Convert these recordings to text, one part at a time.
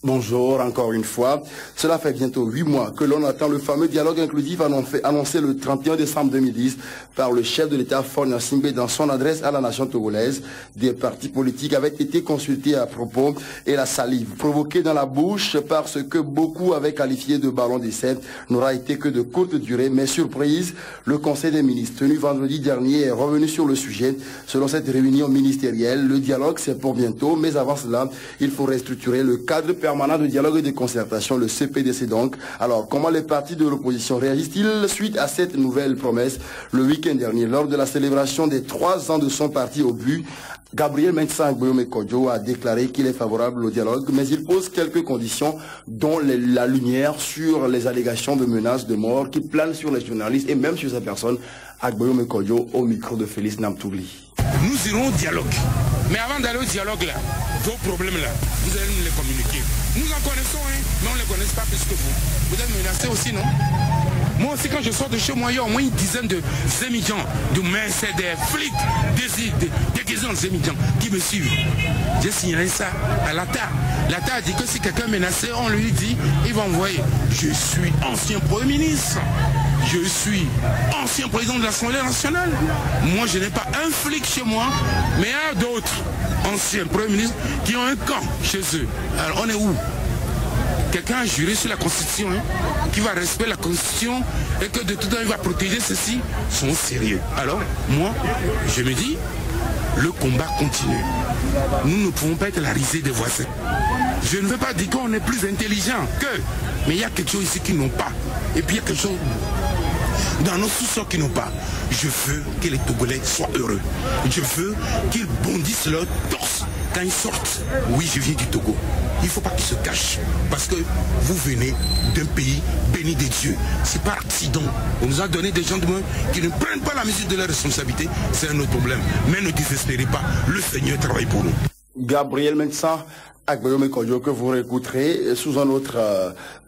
Bonjour, encore une fois. Cela fait bientôt 8 mois que l'on attend le fameux dialogue inclusif annoncé le 31 décembre 2010 par le chef de l'État Faure Gnassingbé dans son adresse à la nation togolaise. Des partis politiques avaient été consultés à propos et la salive provoquée dans la bouche par ce que beaucoup avaient qualifié de ballon d'essai n'aura été que de courte durée. Mais surprise, le Conseil des ministres tenu vendredi dernier est revenu sur le sujet. Selon cette réunion ministérielle, le dialogue c'est pour bientôt, mais avant cela, il faut restructurer le cadre permanent de dialogue et de concertation, le CPDC donc. Alors, comment les partis de l'opposition réagissent-ils suite à cette nouvelle promesse? Le week-end dernier, lors de la célébration des 3 ans de son parti au but, Gabriel Mensa Agboyome Kodjo a déclaré qu'il est favorable au dialogue, mais il pose quelques conditions, dont la lumière sur les allégations de menaces de mort qui planent sur les journalistes et même sur sa personne. Agboyome Kodjo au micro de Félix Namtougli. Nous irons au dialogue. Mais avant d'aller au dialogue là, vos problèmes là, vous allez nous les communiquer. Nous en connaissons, hein, mais on ne les connaît pas plus que vous. Vous êtes menacés aussi, non? Moi aussi, quand je sors de chez moi, il y a au moins une dizaine de émigrants, de Mercedes, des flics, des émigrants qui me suivent. J'ai signalé ça à l'ATA. L'ATA a dit que si quelqu'un est menacé, on lui dit, il va envoyer. Je suis ancien Premier ministre. Je suis ancien président de l'Assemblée nationale. Moi, je n'ai pas un flic chez moi, mais il y a d'autres anciens premiers ministres qui ont un camp chez eux. Alors, on est où? Quelqu'un a juré sur la Constitution, hein, qui va respecter la Constitution et que de tout temps, il va protéger ceux-ci, sont sérieux. Alors, moi, je me dis, le combat continue. Nous ne pouvons pas être la risée des voisins. Je ne veux pas dire qu'on est plus intelligent qu'eux, mais il y a quelque chose ici qui n'ont pas. Et puis il y a quelque chose dans nos sous-sols qui n'ont pas. Je veux que les Togolais soient heureux. Je veux qu'ils bondissent leur torse quand ils sortent. Oui, je viens du Togo. Il ne faut pas qu'ils se cachent. Parce que vous venez d'un pays béni des dieux. C'est par accident. On nous a donné des gens qui ne prennent pas la mesure de leur responsabilité. C'est un autre problème. Mais ne désespérez pas. Le Seigneur travaille pour nous. Gabriel Mensa Agboyome Kodjo, que vous réécouterez sous un autre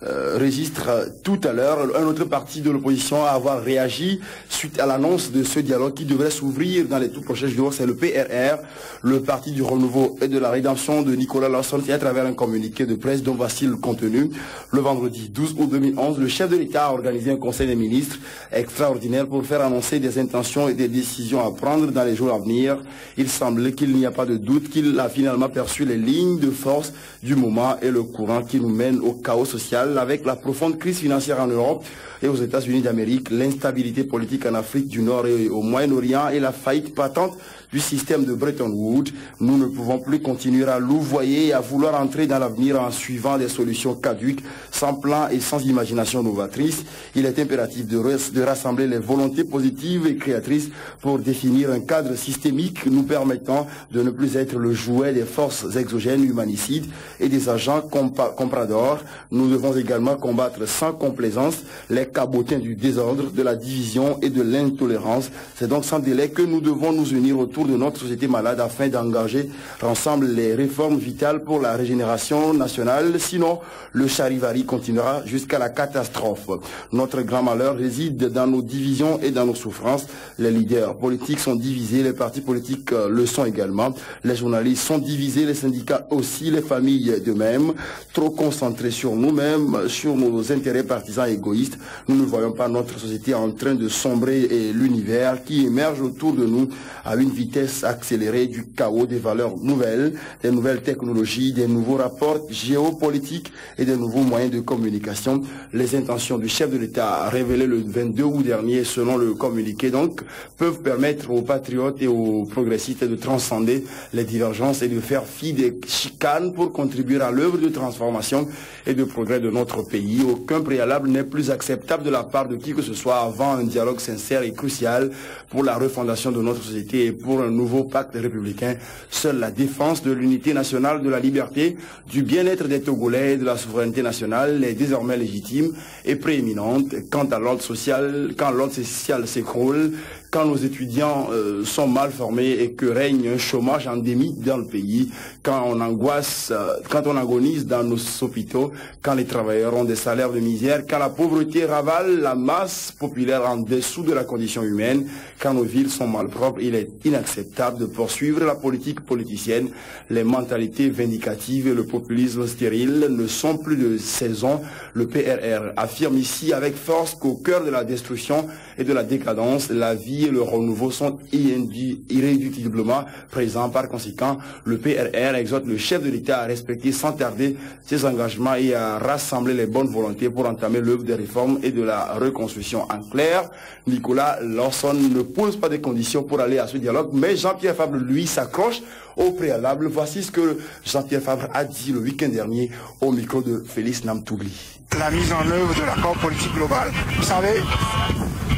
registre tout à l'heure. Un autre parti de l'opposition à avoir réagi suite à l'annonce de ce dialogue qui devrait s'ouvrir dans les tout prochains jours, c'est le PRR, le parti du renouveau et de la rédemption de Nicolas Lawson, qui à travers un communiqué de presse dont voici le contenu. Le vendredi 12 août 2011, le chef de l'État a organisé un conseil des ministres extraordinaire pour faire annoncer des intentions et des décisions à prendre dans les jours à venir. Il semble qu'il n'y a pas de doute qu'il a finalement perçu les lignes de force du moment et le courant qui nous mène au chaos social avec la profonde crise financière en Europe et aux États-Unis d'Amérique, l'instabilité politique en Afrique du Nord et au Moyen-Orient et la faillite patente du système de Bretton Woods. Nous ne pouvons plus continuer à louvoyer et à vouloir entrer dans l'avenir en suivant des solutions caduques, sans plan et sans imagination novatrice. Il est impératif de rassembler les volontés positives et créatrices pour définir un cadre systémique nous permettant de ne plus être le jouet des forces exogènes humanicides et des agents compradors. Nous devons également combattre sans complaisance les cabotins du désordre, de la division et de l'intolérance. C'est donc sans délai que nous devons nous unir autour de notre société malade afin d'engager ensemble les réformes vitales pour la régénération nationale. Sinon, le charivari continuera jusqu'à la catastrophe. Notre grand malheur réside dans nos divisions et dans nos souffrances. Les leaders politiques sont divisés, les partis politiques le sont également. Les journalistes sont divisés, les syndicats aussi, les familles de même. Trop concentrés sur nous-mêmes, sur nos intérêts partisans égoïstes. Nous ne voyons pas notre société en train de sombrer et l'univers qui émerge autour de nous à une vitesse accélérée du chaos des valeurs nouvelles, des nouvelles technologies, des nouveaux rapports géopolitiques et des nouveaux moyens de communication. Les intentions du chef de l'État révélées le 22 août dernier selon le communiqué donc peuvent permettre aux patriotes et aux progressistes de transcender les divergences et de faire fi des chicanes pour contribuer à l'œuvre de transformation et de progrès de notre pays. Aucun préalable n'est plus acceptable de la part de qui que ce soit avant un dialogue sincère et crucial pour la refondation de notre société et pour un nouveau pacte républicain. Seule la défense de l'unité nationale, de la liberté, du bien-être des Togolais et de la souveraineté nationale est désormais légitime et prééminente. Quant à l'ordre social, quand l'ordre social s'écroule, quand nos étudiants sont mal formés et que règne un chômage endémique dans le pays, quand on angoisse, quand on agonise dans nos hôpitaux, quand les travailleurs ont des salaires de misère, quand la pauvreté ravale la masse populaire en dessous de la condition humaine, quand nos villes sont malpropres, il est inacceptable de poursuivre la politique politicienne. Les mentalités vindicatives et le populisme stérile ne sont plus de saison. Le PRR affirme ici avec force qu'au cœur de la destruction et de la décadence, la vie et le renouveau sont irréductiblement présents. Par conséquent, le PRR exhorte le chef de l'État à respecter sans tarder ses engagements et à rassembler les bonnes volontés pour entamer l'œuvre des réformes et de la reconstruction. En clair, Nicolas Lawson ne pose pas de conditions pour aller à ce dialogue, mais Jean-Pierre Fabre, lui, s'accroche au préalable. Voici ce que Jean-Pierre Fabre a dit le week-end dernier au micro de Félix Namtougli. La mise en œuvre de l'accord politique global. Vous savez,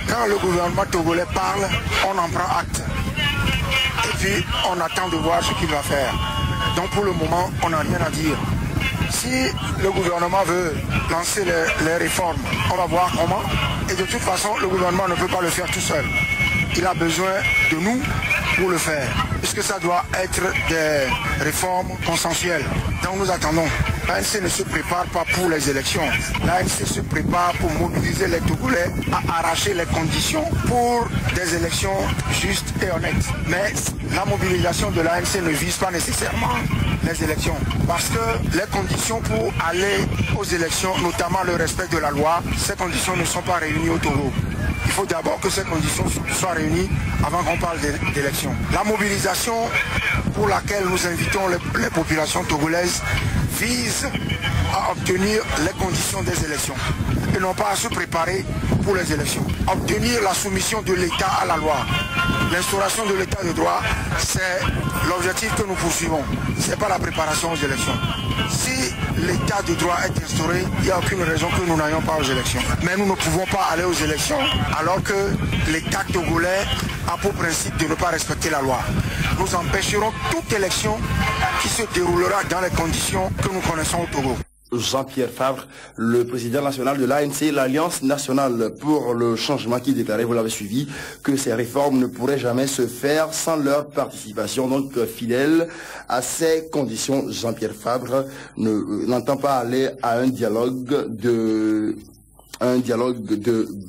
quand le gouvernement togolais parle, on en prend acte. Et puis, on attend de voir ce qu'il va faire. Donc, pour le moment, on n'a rien à dire. Si le gouvernement veut lancer les réformes, on va voir comment. Et de toute façon, le gouvernement ne peut pas le faire tout seul. Il a besoin de nous pour le faire, puisque ça doit être des réformes consensuelles. Donc nous attendons. L'ANC ne se prépare pas pour les élections. L'ANC se prépare pour mobiliser les Togolais à arracher les conditions pour des élections justes et honnêtes. Mais la mobilisation de l'ANC ne vise pas nécessairement les élections. Parce que les conditions pour aller aux élections, notamment le respect de la loi, ces conditions ne sont pas réunies au Togo. Il faut d'abord que ces conditions soient réunies avant qu'on parle d'élections. La mobilisation pour laquelle nous invitons les populations togolaises vise à obtenir les conditions des élections et non pas à se préparer pour les élections. Obtenir la soumission de l'État à la loi. L'instauration de l'État de droit, c'est l'objectif que nous poursuivons. Ce n'est pas la préparation aux élections. Si l'État de droit est instauré, il n'y a aucune raison que nous n'ayons pas aux élections. Mais nous ne pouvons pas aller aux élections alors que l'État togolais a pour principe de ne pas respecter la loi. Nous empêcherons toute élection qui se déroulera dans les conditions que nous connaissons au Togo. Jean-Pierre Fabre, le président national de l'ANC, l'Alliance nationale pour le changement, qui déclarait, vous l'avez suivi, que ces réformes ne pourraient jamais se faire sans leur participation. Donc, fidèle à ces conditions, Jean-Pierre Fabre n'entend pas aller à un dialogue de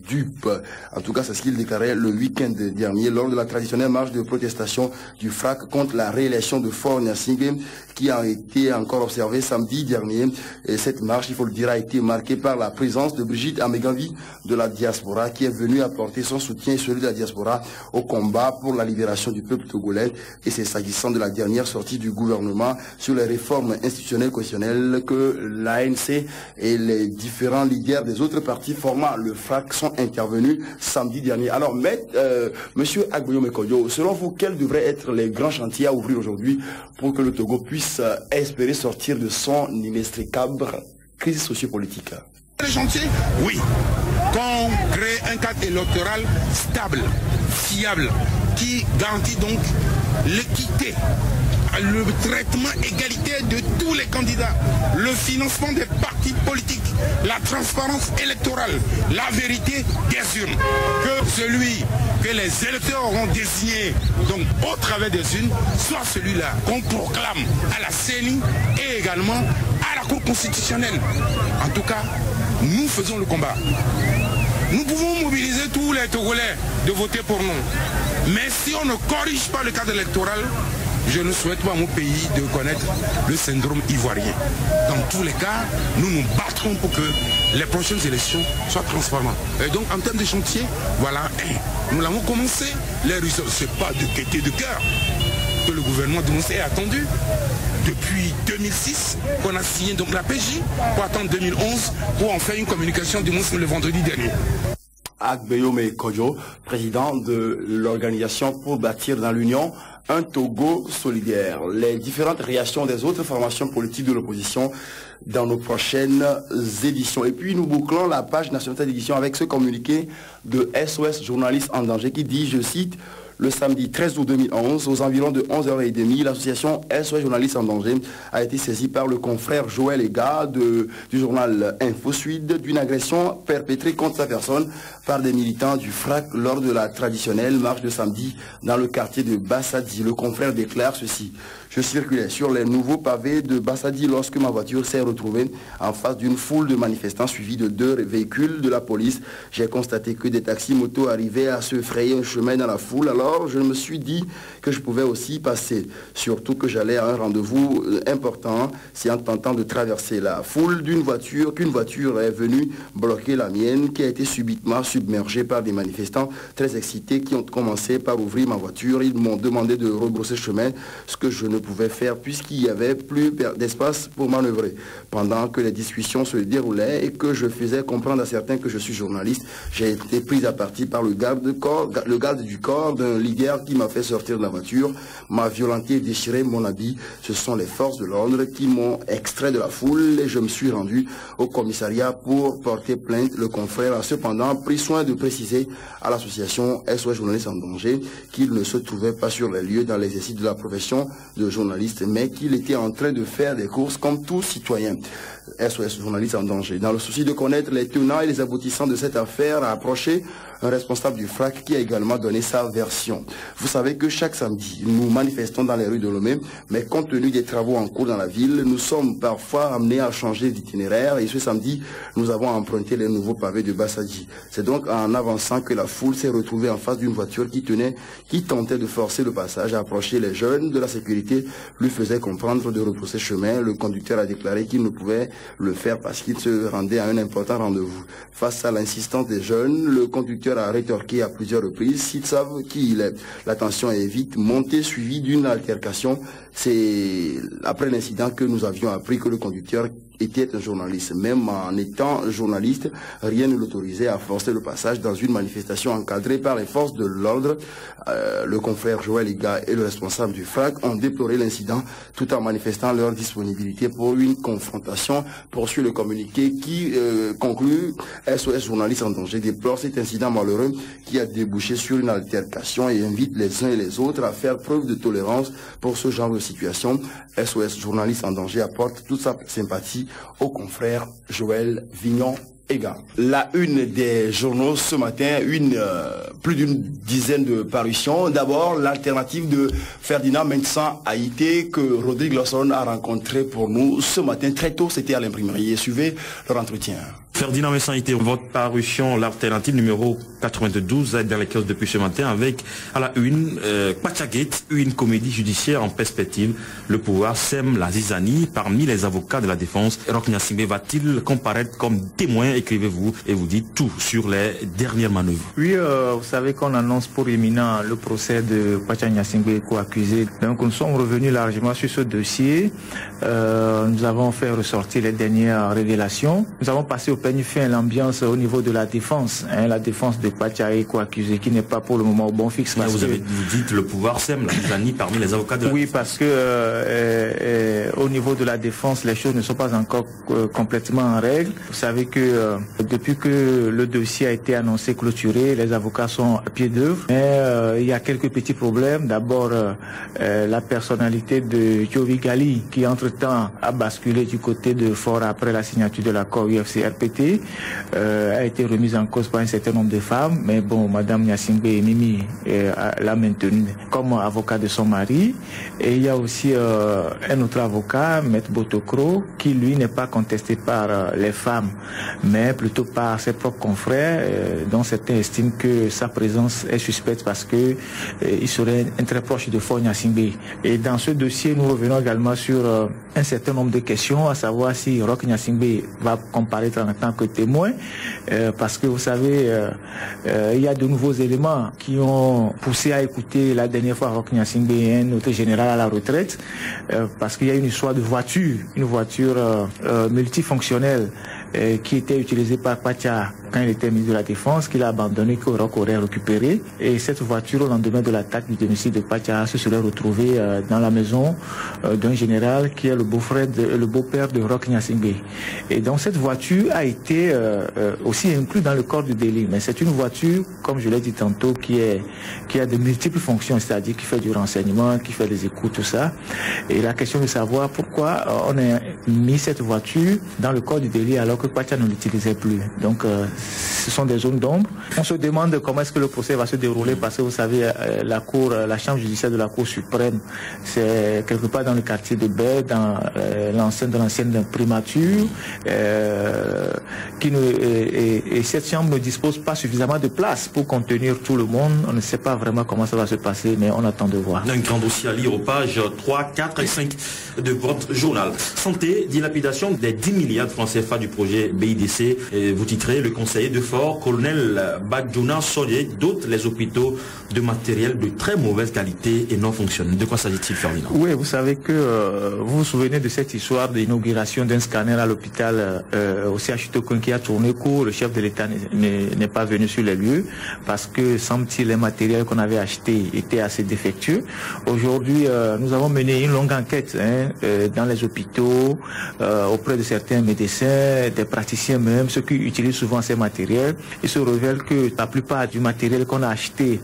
dupes. En tout cas, c'est ce qu'il déclarait le week-end dernier lors de la traditionnelle marche de protestation du FRAC contre la réélection de Faure Gnassingbé, qui a été encore observée samedi dernier. Et cette marche, il faut le dire, a été marquée par la présence de Brigitte Amegavi de la diaspora, qui est venue apporter son soutien et celui de la diaspora au combat pour la libération du peuple togolais. Et c'est s'agissant de la dernière sortie du gouvernement sur les réformes institutionnelles constitutionnelles que l'ANC et les différents leaders des autres partis formant le FRAC sont intervenus samedi dernier. Alors, Monsieur Agboyo Mekodjo, selon vous, quels devraient être les grands chantiers à ouvrir aujourd'hui pour que le Togo puisse espérer sortir de son inextricable crise sociopolitique? Les chantiers, oui. Qu'on crée un cadre électoral stable, fiable, qui garantit donc l'équité, le traitement égalitaire de tous les candidats, le financement des partis politiques, la transparence électorale, la vérité des urnes. Que celui que les électeurs auront désigné donc au travers des urnes soit celui-là qu'on proclame à la CENI et également à la Cour constitutionnelle. En tout cas, nous faisons le combat. Nous pouvons mobiliser tous les Togolais de voter pour nous. Mais si on ne corrige pas le cadre électoral, je ne souhaite pas à mon pays de connaître le syndrome ivoirien. Dans tous les cas, nous nous battrons pour que les prochaines élections soient transparentes. Et donc, en termes de chantier, voilà, nous l'avons commencé. Les résultats, ce n'est pas de gaieté de cœur que le gouvernement de Moussa est attendu. Depuis 2006, qu'on a signé donc la PJ, pour attendre 2011, pour en faire une communication de Moussa le vendredi dernier. Agboyo Mekodjo, président de l'organisation pour bâtir dans l'Union un Togo solidaire. Les différentes réactions des autres formations politiques de l'opposition dans nos prochaines éditions. Et puis nous bouclons la page nationale d'édition avec ce communiqué de SOS Journalistes en danger qui dit, je cite, Le samedi 13 août 2011, aux environs de 11h30, l'association SOS Journalistes en danger a été saisie par le confrère Joël Ega du journal InfoSud d'une agression perpétrée contre sa personne par des militants du FRAC lors de la traditionnelle marche de samedi dans le quartier de Bassadi. Le confrère déclare ceci: je circulais sur les nouveaux pavés de Bassadi lorsque ma voiture s'est retrouvée en face d'une foule de manifestants suivis de 2 véhicules de la police. J'ai constaté que des taxis motos arrivaient à se frayer un chemin dans la foule. Alors je me suis dit que je pouvais aussi passer. Surtout que j'allais à un rendez-vous important. C'est en tentant de traverser la foule qu'une voiture est venue bloquer la mienne, qui a été subitement submergée par des manifestants très excités qui ont commencé par ouvrir ma voiture. Ils m'ont demandé de rebrousser chemin, ce que je ne pouvais faire puisqu'il n'y avait plus d'espace pour manœuvrer. Pendant que les discussions se déroulaient et que je faisais comprendre à certains que je suis journaliste, j'ai été pris à partie par le garde du corps d'un leader qui m'a fait sortir de la voiture, m'a violenté et déchiré mon habit. Ce sont les forces de l'ordre qui m'ont extrait de la foule et je me suis rendu au commissariat pour porter plainte. Le confrère a cependant pris soin de préciser à l'association SOS Journalistes en danger qu'il ne se trouvait pas sur les lieux dans l'exercice de la profession de journaliste, mais qu'il était en train de faire des courses comme tout citoyen. SOS Journalistes en danger. Dans le souci de connaître les tenants et les aboutissants de cette affaire, a approché un responsable du FRAC qui a également donné sa version. Vous savez que chaque samedi, nous manifestons dans les rues de Lomé, mais compte tenu des travaux en cours dans la ville, nous sommes parfois amenés à changer d'itinéraire et ce samedi, nous avons emprunté les nouveaux pavés de Bassadi. C'est donc en avançant que la foule s'est retrouvée en face d'une voiture qui tentait de forcer le passage, à approcher les jeunes de la sécurité, lui faisait comprendre de repousser chemin. Le conducteur a déclaré qu'il ne pouvait le faire parce qu'il se rendait à un important rendez-vous. Face à l'insistance des jeunes, le conducteur a rétorqué à plusieurs reprises: s'ils savent qui il est. La tension est vite montée, suivie d'une altercation. C'est après l'incident que nous avions appris que le conducteur était un journaliste. Même en étant journaliste, rien ne l'autorisait à forcer le passage dans une manifestation encadrée par les forces de l'ordre. Le confrère Joël Ega et le responsable du FRAC ont déploré l'incident tout en manifestant leur disponibilité pour une confrontation. Poursuit le communiqué qui conclut: SOS Journalistes en danger déplore cet incident malheureux qui a débouché sur une altercation et invite les uns et les autres à faire preuve de tolérance pour ce genre de situation. SOS Journalistes en danger apporte toute sa sympathie au confrère Joël Vignon Ega. La une des journaux ce matin, plus d'une dizaine de parutions. D'abord, l'alternative de Ferdinand Mensah Haïté que Rodrigue Lawson a rencontré pour nous ce matin très tôt. C'était à l'imprimerie. Suivez leur entretien. Ferdinand Mensah Haïté, votre parution, l'alternative numéro 92, est dans les kiosques depuis ce matin avec à la une Pachagate, une comédie judiciaire en perspective. Le pouvoir sème la zizanie parmi les avocats de la défense. Roch Gnassingbé va-t-il comparaître comme témoin? Écrivez-vous et vous dites tout sur les dernières manœuvres. Oui, vous savez qu'on annonce pour imminent le procès de Pacha Gnassingbé co-accusé. Donc nous sommes revenus largement sur ce dossier. Nous avons fait ressortir les dernières révélations. Nous avons passé au peigne fin l'ambiance au niveau de la défense. La défense de Pacha co-accusé qui n'est pas pour le moment au bon fixe. Vous dites le pouvoir sème la zizanie parmi les avocats de la défense. Parce que au niveau de la défense, les choses ne sont pas encore complètement en règle. Vous savez que depuis que le dossier a été annoncé clôturé, les avocats sont à pied d'œuvre. Mais il y a quelques petits problèmes. D'abord, la personnalité de Jovi Gali, qui entre-temps a basculé du côté de Fort après la signature de l'accord UFC-RPT, a été remise en cause par un certain nombre de femmes. Mais bon, Madame Gnassingbé et Mimi l'a maintenue comme avocat de son mari. Et il y a aussi un autre avocat, Maître Botokro, qui lui n'est pas contesté par les femmes, mais plutôt par ses propres confrères, dont certains estiment que sa présence est suspecte parce que il serait un très proche de Fort Gnassingbé. Et dans ce dossier, nous revenons également sur un certain nombre de questions, à savoir si Roch Gnassingbé va comparaître en tant que témoin, parce que vous savez, il y a de nouveaux éléments qui ont poussé à écouter la dernière fois Roch Gnassingbé, un autre général à la retraite, parce qu'il y a une histoire de voiture, une voiture multifonctionnelle qui était utilisée par Pacha quand il était ministre de la Défense, qu'il a abandonné, que Roch aurait récupéré. Et cette voiture, au lendemain de l'attaque du domicile de Pacha, se serait retrouvée dans la maison d'un général qui est le beau-père de Roch Gnassingbé. Et donc cette voiture a été aussi incluse dans le corps du délit. Mais c'est une voiture, comme je l'ai dit tantôt, qui a de multiples fonctions, c'est-à-dire qui fait du renseignement, qui fait des écoutes, tout ça. Et la question de savoir pourquoi on a mis cette voiture dans le corps du délit alors que Pacha ne l'utilisait plus. Donc ce sont des zones d'ombre. On se demande comment est-ce que le procès va se dérouler parce que vous savez, la chambre judiciaire de la Cour suprême, c'est quelque part dans le quartier de Baie, dans l'ancienne primature, et cette chambre ne dispose pas suffisamment de place pour contenir tout le monde. On ne sait pas vraiment comment ça va se passer, mais on attend de voir. Un grand dossier à lire aux pages 3, 4 et 5 de votre journal. Santé, dilapidation des 10 milliards de francs CFA du projet BIDC. Et vous titrez le conseiller de fort, colonel Badjouna Soye, dote les hôpitaux de matériel de très mauvaise qualité et non fonctionnel. De quoi s'agit-il, Ferdinand? Oui, vous savez que vous vous souvenez de cette histoire d'inauguration d'un scanner à l'hôpital au CHU Tokoin qui a tourné court. Le chef de l'État n'est pas venu sur les lieux parce que, semble-t-il, les matériels qu'on avait achetés étaient assez défectueux. Aujourd'hui, nous avons mené une longue enquête dans les hôpitaux, auprès de certains médecins, des praticiens même, ceux qui utilisent souvent ces matériels. Il se révèle que la plupart du matériel qu'on a acheté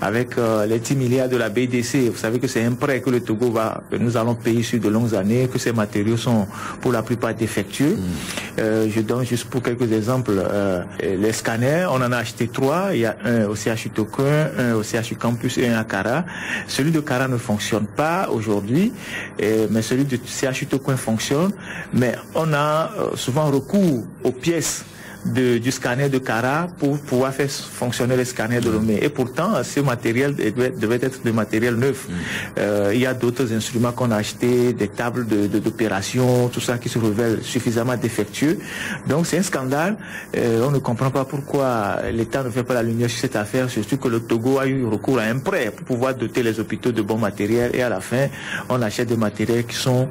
avec les 10 milliards de la BIDC, vous savez que c'est un prêt que le Togo nous allons payer sur de longues années, que ces matériaux sont pour la plupart défectueux. Je donne juste pour quelques exemples les scanners, on en a acheté 3, il y a un au CHU Tokoin, un au CHU Campus et un à Kara. Celui de Kara ne fonctionne pas aujourd'hui, mais celui de CHU Tokoin fonctionne, mais on a souvent recours aux pièces du scanner de Kara pour pouvoir faire fonctionner le scanner de Lomé. Et pourtant, ce matériel devait être de matériel neuf. Il y a d'autres instruments qu'on a achetés, des tables d'opération, tout ça qui se révèle suffisamment défectueux. Donc c'est un scandale. On ne comprend pas pourquoi l'État ne fait pas la lumière sur cette affaire, surtout que le Togo a eu recours à un prêt pour pouvoir doter les hôpitaux de bons matériels et à la fin, on achète des matériels qui sont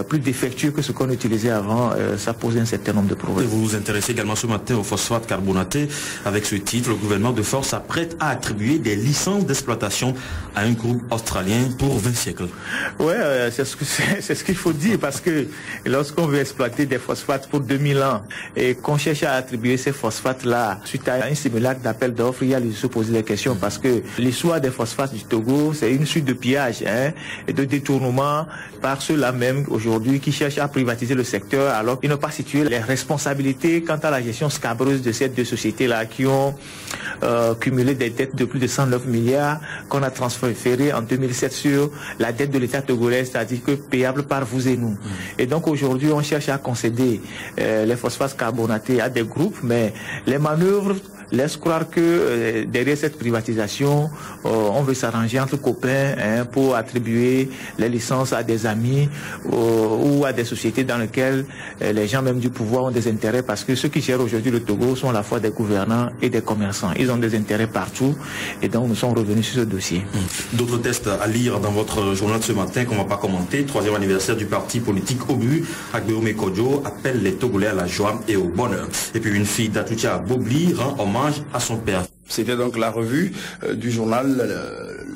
plus défectueux que ce qu'on utilisait avant. Ça pose un certain nombre de problèmes. Et vous vous intéressez également ce matin au phosphate carbonaté. Avec ce titre, le gouvernement de force s'apprête à attribuer des licences d'exploitation à un groupe australien pour 20 siècles. Oui, c'est ce qu'il faut dire parce que lorsqu'on veut exploiter des phosphates pour 2000 ans et qu'on cherche à attribuer ces phosphates-là suite à un simulacre d'appel d'offres, il y a lieu de se poser des questions parce que l'histoire des phosphates du Togo, c'est une suite de pillages et de détournements par ceux-là même aujourd'hui qui cherchent à privatiser le secteur alors qu'ils n'ont pas situé les responsabilités quant à la gestion scabreuse de ces deux sociétés-là qui ont cumulé des dettes de plus de 109 milliards qu'on a transférées en 2007 sur la dette de l'État togolais, c'est-à-dire que payable par vous et nous. Et donc aujourd'hui, on cherche à concéder les phosphates carbonatés à des groupes, mais les manœuvres laisse croire que derrière cette privatisation, on veut s'arranger entre copains pour attribuer les licences à des amis ou à des sociétés dans lesquelles les gens même du pouvoir ont des intérêts parce que ceux qui gèrent aujourd'hui le Togo sont à la fois des gouvernants et des commerçants. Ils ont des intérêts partout et donc nous sommes revenus sur ce dossier. D'autres tests à lire dans votre journal de ce matin qu'on ne va pas commenter. 3e anniversaire du parti politique OBU, Agbéomé Kodjo appelle les Togolais à la joie et au bonheur. Et puis une fille d'Atoutia Bobli rend hommage à son père. C'était donc la revue du journal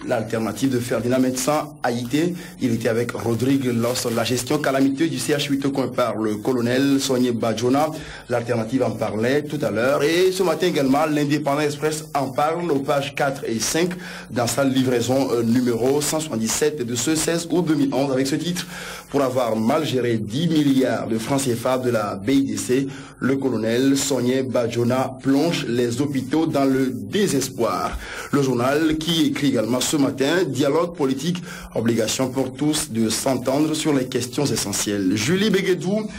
L'Alternative de Ferdinand Médecin Haïté. Il était avec Rodrigue lors de la gestion calamiteuse du CHU Tokoin par le colonel Soigné Badjouna. L'Alternative en parlait tout à l'heure. Et ce matin également, l'Indépendant Express en parle aux pages 4 et 5 dans sa livraison numéro 177 de ce 16 août 2011 avec ce titre. Pour avoir mal géré 10 milliards de francs CFA de la BIDC, le colonel Soigné Badjouna plonge les hôpitaux dans le désespoir. Le journal qui écrit également ce matin, dialogue politique, obligation pour tous de s'entendre sur les questions essentielles. Julie Béguedou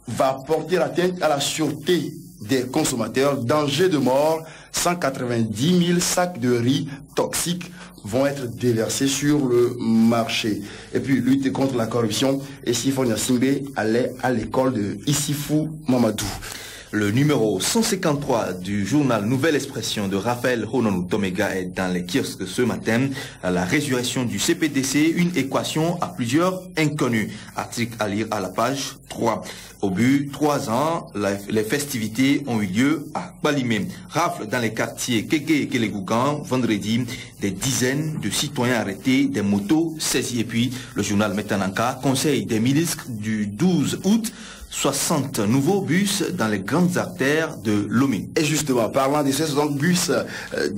va porter atteinte à la sûreté des consommateurs. Danger de mort, 190 000 sacs de riz toxiques vont être déversés sur le marché. Et puis, lutter contre la corruption, et Sifo Gnassingbé allait à l'école de Issifou Mamadou. Le numéro 153 du journal Nouvelle Expression de Raphaël Hononu Tomega est dans les kiosques ce matin. La résurrection du CPDC, une équation à plusieurs inconnus. Article à lire à la page 3. Au but, 3 ans, les festivités ont eu lieu à Balimé. Rafle dans les quartiers Kéké et Kélegougan, vendredi, des dizaines de citoyens arrêtés, des motos saisies. Et puis, le journal Metananka conseille des ministres du 12 août, 60 nouveaux bus dans les grandes artères de Lomé. Et justement, parlant de ces 60 bus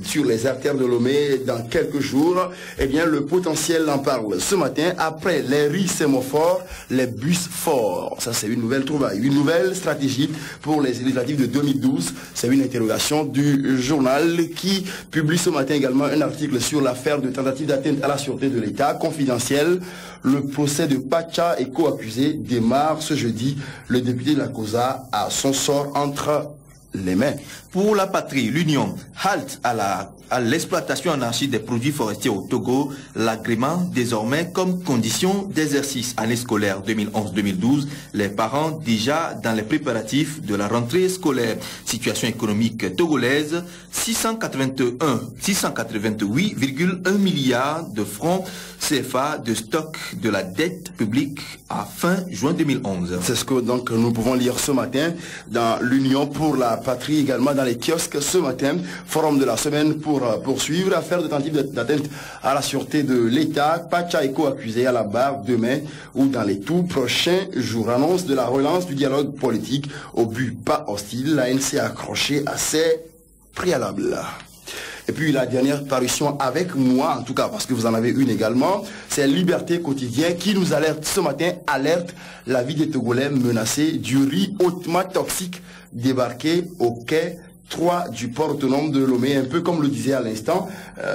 sur les artères de Lomé dans quelques jours, eh bien, le potentiel en parle ce matin. Après les riz sémaphores, les bus forts. Ça, c'est une nouvelle trouvaille, une nouvelle stratégie pour les législatives de 2012. C'est une interrogation du journal qui publie ce matin également un article sur l'affaire de tentative d'atteinte à la sûreté de l'État confidentielle. Le procès de Pacha et co-accusé démarre ce jeudi. Le député de la COSA a son sort entre les mains. Pour la patrie, l'Union halte à l'exploitation anarchique des produits forestiers au Togo, l'agrément désormais comme condition d'exercice. Année scolaire 2011-2012, les parents déjà dans les préparatifs de la rentrée scolaire. Situation économique togolaise, 688,1 milliards de francs CFA de stock de la dette publique à fin juin 2011. C'est ce que donc nous pouvons lire ce matin dans l'Union pour la patrie, également dans les kiosques ce matin. Forum de la semaine pour poursuivre affaire de tentative d'atteinte à la sûreté de l'État. Pacha Eko accusé à la barre demain ou dans les tout prochains jours. Annonce de la relance du dialogue politique au but pas hostile. L'ANC accroché à ses préalables. Et puis la dernière parution avec moi, en tout cas parce que vous en avez une également, c'est Liberté Quotidien qui nous alerte ce matin, alerte la vie des Togolais menacée du riz hautement toxique débarqué au quai 3 du port autonome de Lomé, un peu comme le disait à l'instant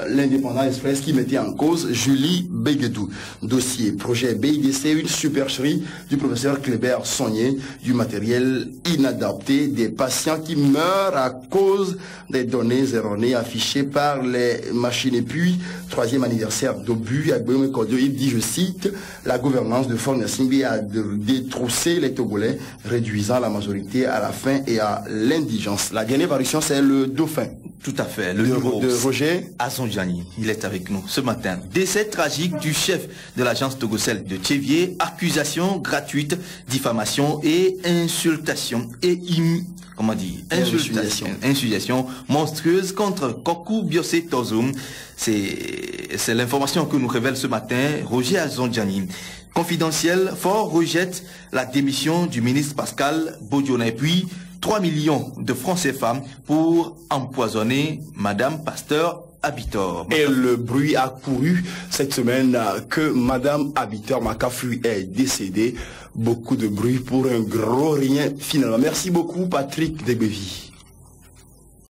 l'Indépendant Express qui mettait en cause Julie Beguedou. Dossier, projet BIDC, une supercherie du professeur Kléber Sonnier, du matériel inadapté, des patients qui meurent à cause des données erronées affichées par les machines. Et puis, 3e anniversaire d'Obu, Agbéome Kodio, il dit, je cite, la gouvernance de Fort Nassimbi a détroussé les Togolais, réduisant la majorité à la faim et à l'indigence. La dernière parution, c'est le Dauphin. Tout à fait. Le numéro de Roger Azonjani, il est avec nous ce matin. Décès tragique du chef de l'agence Togocel de Tchévier, accusation gratuite, diffamation et insultation et insultation monstrueuse contre Kokou Biosé Tozum. C'est l'information que nous révèle ce matin Roger Azonjani. Confidentiel, Fort rejette la démission du ministre Pascal Bodiona et puis 3 millions de francs CFA pour empoisonner Madame Pasteur Abitor. Et le bruit a couru cette semaine que Madame Abitor Makafu est décédée. Beaucoup de bruit pour un gros rien finalement. Merci beaucoup Patrick Degbevi.